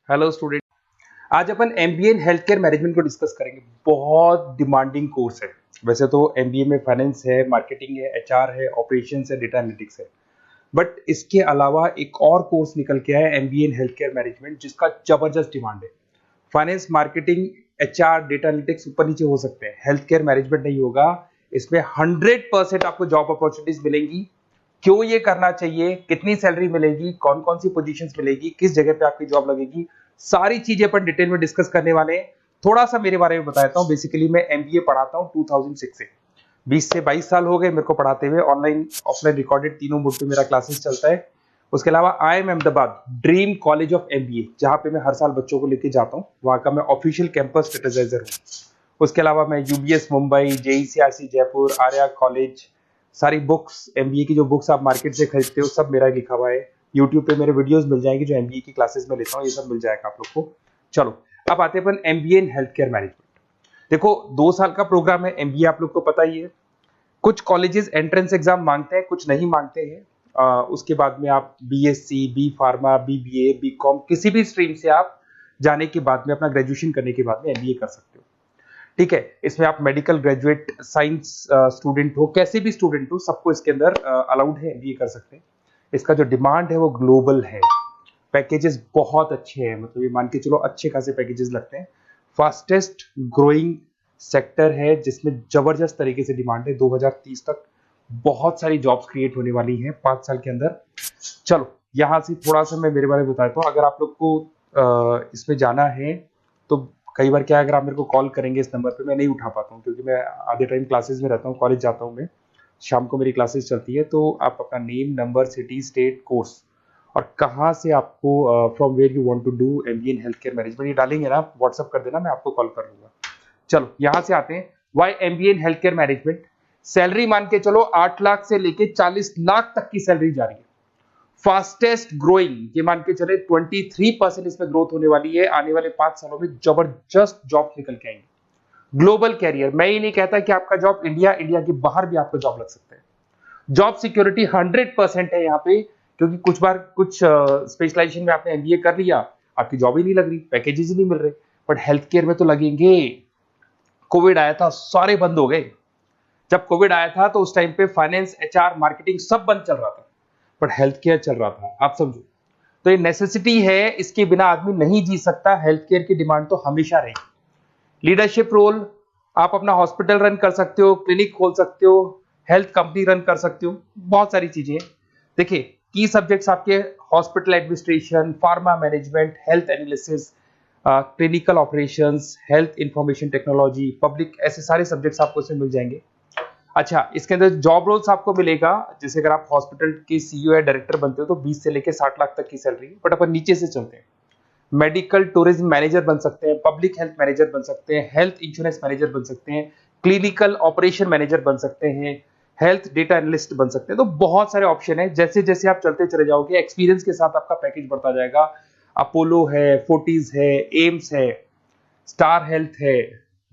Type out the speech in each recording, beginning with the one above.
Hello student. आज अपन MBA in health care management को डिस्कस करेंगे। बहुत डिमांडिंग कोर्स है। वैसे तो एमबीए में फाइनेंस है, मार्केटिंग है, एचआर है, ऑपरेशंस है, डेटा एनालिटिक्स है, बट इसके अलावा एक और कोर्स निकल के आया है MBA in health care management, जिसका जबरदस्त डिमांड है। Finance, marketing, HR, data analytics ऊपर नीचे हो सकते हैं, हेल्थ केयर मैनेजमेंट नहीं होगा। इसमें 100% आपको जॉब अपॉर्चुनिटीज मिलेंगी। क्यों ये करना चाहिए, कितनी सैलरी मिलेगी, कौन कौन सी पोजीशंस मिलेगी, किस जगह पे आपकी जॉब लगेगी, सारी चीजें अपन डिटेल में डिस्कस करने वाले हैं। थोड़ा सा मेरे बारे में बताता हूँ। बेसिकली मैं एमबीए पढ़ाता हूँ 2006 से। 20 से 22 साल हो गए मेरे को पढ़ाते हुए। ऑनलाइन ऑफलाइन रिकॉर्डेड तीनों मोड पे मेरा क्लासेस चलता है। उसके अलावा IIM Ahmedabad dream college of MBA, जहां पे मैं हर साल बच्चों को लेके जाता हूँ, वहां का मैं ऑफिशियल कैंपस स्ट्रेटेजाइजर हूँ। उसके अलावा मैं UBS Mumbai, JECRC Jaipur, Arya college, सारी बुक्स, एमबीए की जो बुक्स आप मार्केट से खरीदते हो सब मेरा लिखा हुआ है। यूट्यूब पे मेरे वीडियोस मिल जाएंगे, जो एमबीए की क्लासेस में लेता हूँ, ये सब मिल जाएगा आप लोग को। चलो अब आते हैं अपन MBA in health care management. देखो 2 साल का प्रोग्राम है एमबीए, आप लोग को पता ही है। कुछ कॉलेजेस एंट्रेंस एग्जाम मांगते हैं, कुछ नहीं मांगते हैं। उसके बाद में आप BSc, B pharma, BBA, BCom, किसी भी स्ट्रीम से आप जाने के बाद में, अपना ग्रेजुएशन करने के बाद में एमबीए कर सकते हो। ठीक है। इसमें आप मेडिकल ग्रेजुएट, साइंस स्टूडेंट हो, कैसे भी स्टूडेंट हो, सबको इसके अंदर अलाउड है, एमबीए कर सकते हैं। इसका जो डिमांड है वो ग्लोबल है। पैकेजेस बहुत अच्छे हैं, मतलब ये मान के चलो अच्छे खासे पैकेजेस लगते हैं। फास्टेस्ट ग्रोइंग सेक्टर है, जिसमें जबरदस्त तरीके से डिमांड है। 2030 तक बहुत सारी जॉब्स क्रिएट होने वाली हैं 5 साल के अंदर। चलो यहां से थोड़ा सा मैं मेरे बारे में बताता हूँ। अगर आप लोग को इसमें जाना है तो कई बार क्या है, अगर आप मेरे को कॉल करेंगे इस नंबर पे, मैं नहीं उठा पाता हूँ क्योंकि मैं आधे टाइम क्लासेस में रहता हूँ, कॉलेज जाता हूँ मैं। शाम को मेरी क्लासेस चलती है। तो आप अपना name, number, city, state, course और कहाँ से आपको, from where you want to do MBA in health care management, ये डालेंगे ना, व्हाट्सअप कर देना, मैं आपको कॉल कर लूंगा। चलो यहां से आते हैं why MBA in health care management. Salary मान के चलो 8 लाख से लेके 40 लाख तक की सैलरी जा रही है। फास्टेस्ट ग्रोइंग, ये मान के चले 23% इसमें ग्रोथ होने वाली है। आने वाले 5 सालों में जबरदस्त जॉब निकल के आएंगे। ग्लोबल कैरियर, मैं ये नहीं कहता कि आपका जॉब इंडिया के बाहर भी आपका जॉब लग सकता है। जॉब सिक्योरिटी 100% है यहाँ पे, क्योंकि कुछ बार कुछ स्पेशलाइजेशन में आपने एमबीए कर लिया, आपकी जॉब ही नहीं लग रही, पैकेजेस ही नहीं मिल रहे, बट हेल्थ केयर में तो लगेंगे। कोविड आया था, सारे बंद हो गए। जब कोविड आया था तो उस टाइम पे फाइनेंस, एचआर, मार्केटिंग सब बंद चल रहा था, बट हेल्थ केयर चल रहा था। आप समझो, तो ये नेसेसिटी है, इसके बिना आदमी नहीं जी सकता। हेल्थ केयर की डिमांड तो हमेशा रहेगी। लीडरशिप रोल, आप अपना हॉस्पिटल रन कर सकते हो, क्लिनिक खोल सकते हो, हेल्थ कंपनी रन कर सकते हो, बहुत सारी चीजें हैं। देखिए की सब्जेक्ट्स आपके hospital administration, pharma management, health analysis, clinical operations, health information technology, public, ऐसे सारे सब्जेक्ट्स आपको इसमें मिल जाएंगे। अच्छा, इसके अंदर जॉब रोल्स आपको मिलेगा, जैसे अगर आप हॉस्पिटल के सीईओ या डायरेक्टर बनते हो तो 20 से लेके 60 लाख तक की सैलरी। बट अपन नीचे से चलते हैं, मेडिकल टूरिज्म मैनेजर बन सकते हैं, पब्लिक हेल्थ मैनेजर बन सकते हैं, हेल्थ इंश्योरेंस मैनेजर बन सकते हैं, क्लिनिकल ऑपरेशन मैनेजर बन सकते हैं, हेल्थ डेटा एनालिस्ट बन सकते हैं। तो बहुत सारे ऑप्शन है। जैसे जैसे आप चलते चले जाओगे, एक्सपीरियंस के साथ आपका पैकेज बढ़ता जाएगा। अपोलो है, फोर्टिज है, एम्स है, स्टार हेल्थ है,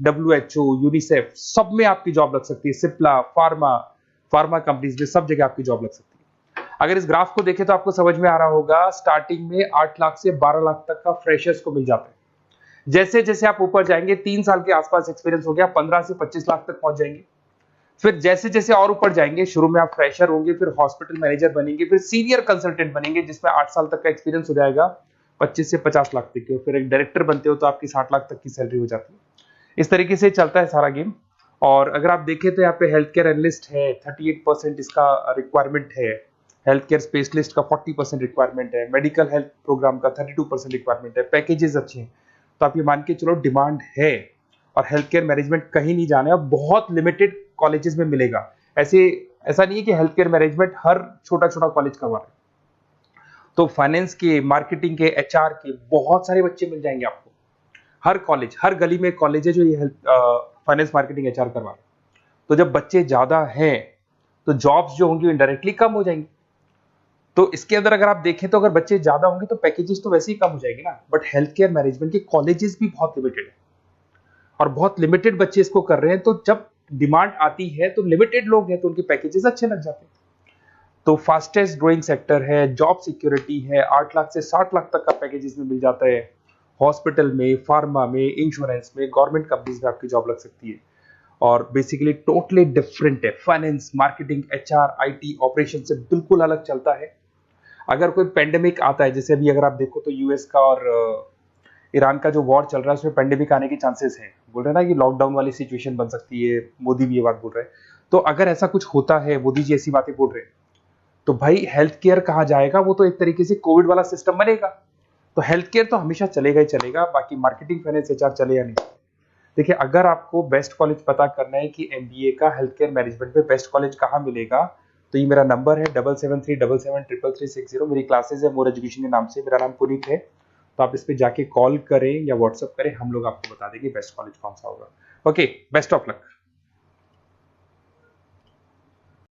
WHO, यूनिसेफ, सब में आपकी जॉब लग सकती है। सिप्ला, फार्मा कंपनीज में सब जगह आपकी जॉब लग सकती है। अगर इस ग्राफ को देखें तो आपको समझ में आ रहा होगा, स्टार्टिंग में 8 लाख से 12 लाख तक का फ्रेशर्स को मिल जाता है। जैसे जैसे आप ऊपर जाएंगे, 3 साल के आसपास एक्सपीरियंस हो गया, 15 से 25 लाख तक पहुंच जाएंगे। फिर जैसे जैसे और ऊपर जाएंगे, शुरू में आप फ्रेशर होंगे, फिर हॉस्पिटल मैनेजर बनेंगे, फिर सीनियर कंसल्टेंट बनेंगे, जिसमें 8 साल तक का एक्सपीरियंस हो जाएगा, 25 से 50 लाख तक की। फिर एक डायरेक्टर बनते हो तो आपकी 60 लाख तक की सैलरी हो जाती है। इस तरीके से चलता है सारा गेम। और अगर आप देखें तो यहाँ पे हेल्थ केयर एनालिस्ट है, 38% इसका रिक्वायरमेंट है। हेल्थ केयर स्पेशलिस्ट का 40% रिक्वायरमेंट है। मेडिकल हेल्थ प्रोग्राम का 32% रिक्वायरमेंट है। पैकेजेस अच्छे हैं, तो आप ये मान के चलो डिमांड है। और हेल्थ केयर मैनेजमेंट कहीं नहीं जाना है, बहुत लिमिटेड कॉलेजेस में मिलेगा। ऐसा नहीं है कि हेल्थ केयर मैनेजमेंट हर छोटा छोटा कॉलेज करवा रहे हैं। तो फाइनेंस के, मार्केटिंग के, एचआर के बहुत सारे बच्चे मिल जाएंगे आपको। हर कॉलेज, हर गली में कॉलेज है जो ये हेल्थ, फाइनेंस, मार्केटिंग, एचआर करवा रहे हैं। तो जब बच्चे ज्यादा हैं तो जॉब्स जो होंगी इनडायरेक्टली कम हो जाएंगी। तो इसके अंदर अगर आप देखें तो अगर बच्चे ज्यादा होंगे तो पैकेजेस तो वैसे ही कम हो जाएगी ना। बट हेल्थ केयर मैनेजमेंट के कॉलेजेस भी बहुत लिमिटेड है और बहुत लिमिटेड बच्चे इसको कर रहे हैं। तो जब डिमांड आती है तो लिमिटेड लोग हैं, तो उनके पैकेजेस अच्छे लग जाते हैं। तो फास्टेस्ट ग्रोइंग सेक्टर है, जॉब सिक्योरिटी है, 8 लाख से 60 लाख तक का पैकेज इसमें मिल जाता है। हॉस्पिटल में, फार्मा में, इंश्योरेंस में, गवर्नमेंट कंपनीज में आपकी जॉब लग सकती है। और बेसिकली टोटली डिफरेंट है, finance, marketing, HR, IT, operation से बिल्कुल अलग चलता है। अगर कोई पेंडेमिक आता है, जैसे अभी अगर आप देखो तो यूएस का और ईरान का जो वॉर चल रहा है उसमें पेंडेमिक आने के चांसेस हैं, बोल रहे हैं ना कि लॉकडाउन वाली सिचुएशन बन सकती है, मोदी भी ये बात बोल रहे हैं। तो अगर ऐसा कुछ होता है, मोदी जी ऐसी बातें बोल रहे हैं, तो भाई हेल्थ केयर कहाँ जाएगा? वो तो एक तरीके से कोविड वाला सिस्टम बनेगा। तो हेल्थ केयर तो हमेशा चलेगा ही चलेगा, बाकी मार्केटिंग, फाइनेंस, एचआर चले या नहीं। देखिए, अगर आपको बेस्ट कॉलेज पता करना है कि एमबीए का हेल्थ केयर मैनेजमेंट में बेस्ट कॉलेज कहाँ मिलेगा, तो ये मेरा नंबर है 7737733360। मेरी क्लासेज है मोर एजुकेशन के नाम से, मेरा नाम पुनीत है। तो आप इस पे जाके कॉल करें या व्हाट्सअप करें, हम लोग आपको बता देंगे बेस्ट कॉलेज कौन सा होगा। Okay, best of luck.